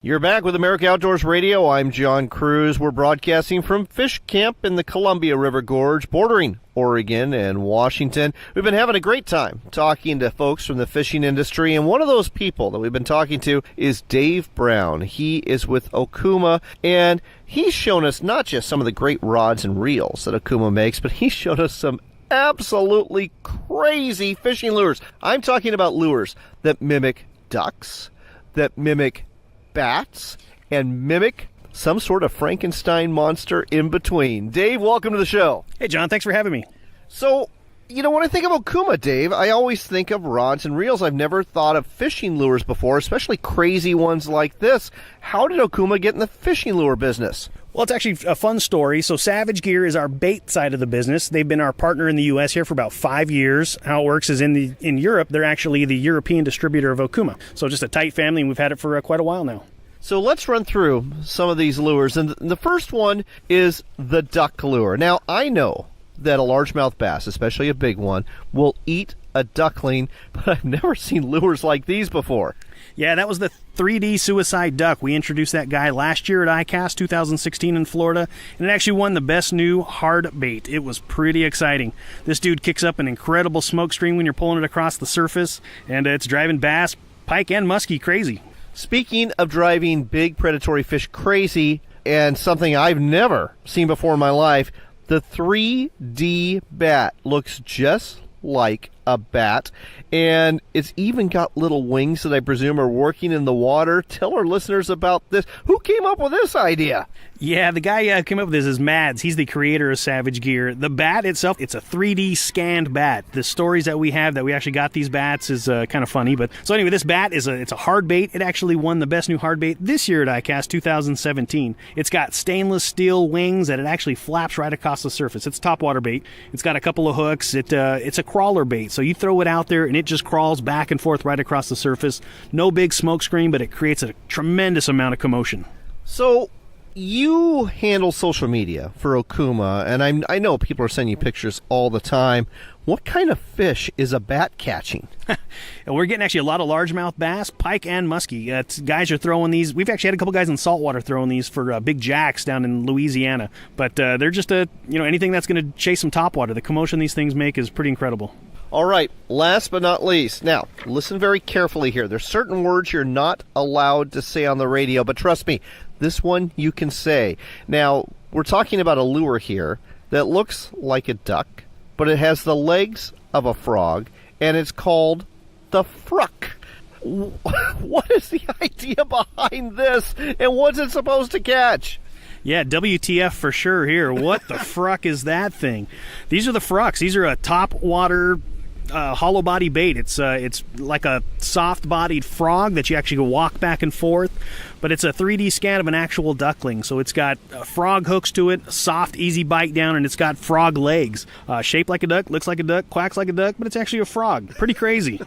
You're back with America Outdoors Radio. I'm John Cruz. We're broadcasting from Fish Camp in the Columbia River Gorge, bordering Oregon and Washington. We've been having a great time talking to folks from the fishing industry, and one of those people that we've been talking to is Dave Brown. He is with Okuma, and he's shown us not just some of the great rods and reels that Okuma makes, but he's shown us some absolutely crazy fishing lures. I'm talking about lures that mimic ducks, that mimic bats, and mimic some sort of Frankenstein monster in between. Dave, welcome to the show. Hey, John, thanks for having me. So, when I think of Okuma, Dave, I always think of rods and reels. I've never thought of fishing lures before, especially crazy ones like this. How did Okuma get in the fishing lure business? Well, it's actually a fun story. So Savage Gear is our bait side of the business. They've been our partner in the U.S. here for about 5 years. How it works is in Europe, they're actually the European distributor of Okuma. So just a tight family, and we've had it for quite a while now. So let's run through some of these lures. And the first one is the duck lure. Now, I know that a largemouth bass, especially a big one, will eat a duckling, but I've never seen lures like these before. Yeah, that was the 3D suicide duck. We introduced that guy last year at ICAST 2016 in Florida, and it actually won the best new hard bait. It was pretty exciting. This dude kicks up an incredible smoke stream when you're pulling it across the surface, and it's driving bass, pike, and muskie crazy. Speaking of driving big predatory fish crazy, and something I've never seen before in my life, the 3D bat looks just like a bat, and it's even got little wings that I presume are working in the water. Tell our listeners about this. Who came up with this idea? Yeah, the guy who came up with this is Mads. He's the creator of Savage Gear. The bat itself, it's a 3D scanned bat. The stories that we have that we actually got these bats is kind of funny. But so anyway, this bat it's a hard bait. It actually won the best new hard bait this year at ICAST 2017. It's got stainless steel wings that it actually flaps right across the surface. It's topwater bait. It's got a couple of hooks. It's a crawler bait. So you throw it out there and it just crawls back and forth right across the surface. No big smoke screen, but it creates a tremendous amount of commotion. So you handle social media for Okuma, and I know people are sending you pictures all the time. What kind of fish is a bat catching? We're getting actually a lot of largemouth bass, pike, and muskie. Guys are throwing these. We've actually had a couple guys in saltwater throwing these for big jacks down in Louisiana. But they're just anything that's going to chase some topwater. The commotion these things make is pretty incredible. All right, last but not least. Now, listen very carefully here. There's certain words you're not allowed to say on the radio, but trust me, this one you can say. Now, we're talking about a lure here that looks like a duck, but it has the legs of a frog, and it's called the fruck. What is the idea behind this, and what's it supposed to catch? Yeah, WTF for sure here. What the fruck is that thing? These are the frucks. These are a topwater hollow body bait. It's like a soft-bodied frog that you actually can walk back and forth, but it's a 3D scan of an actual duckling. So it's got frog hooks to it, soft, easy bite down, and it's got frog legs. Shaped like a duck, looks like a duck, quacks like a duck, but it's actually a frog. Pretty crazy.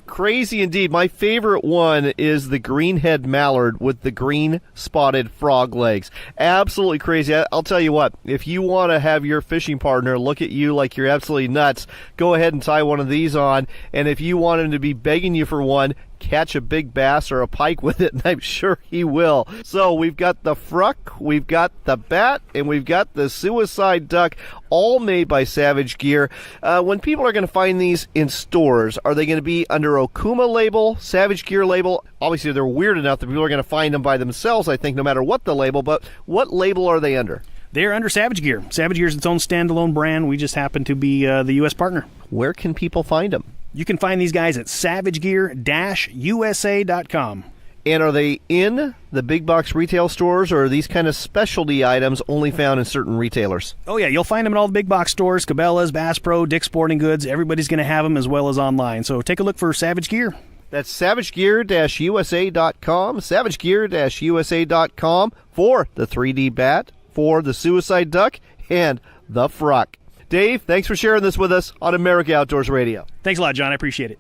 Crazy indeed. My favorite one is the greenhead mallard with the green spotted frog legs. Absolutely crazy. I'll tell you what, if you want to have your fishing partner look at you like you're absolutely nuts, go ahead and tie one of these on. And if you want him to be begging you for one, catch a big bass or a pike with it, and I'm sure he will. So we've got the fruck, we've got the bat, and we've got the suicide duck, all made by Savage Gear. When people are going to find these in stores, are they going to be under Okuma label, Savage Gear label? Obviously, they're weird enough that people are going to find them by themselves, I think, no matter what the label, but what label are they under? They're under Savage Gear. Savage Gear is its own standalone brand. We just happen to be the U.S. partner. Where can people find them? You can find these guys at savagegear-usa.com. And are they in the big box retail stores, or are these kind of specialty items only found in certain retailers? Oh, yeah, you'll find them in all the big box stores, Cabela's, Bass Pro, Dick's Sporting Goods. Everybody's going to have them, as well as online. So take a look for Savage Gear. That's savagegear-usa.com, savagegear-usa.com for the 3D bat, for the suicide duck, and the fruck. Dave, thanks for sharing this with us on America Outdoors Radio. Thanks a lot, John. I appreciate it.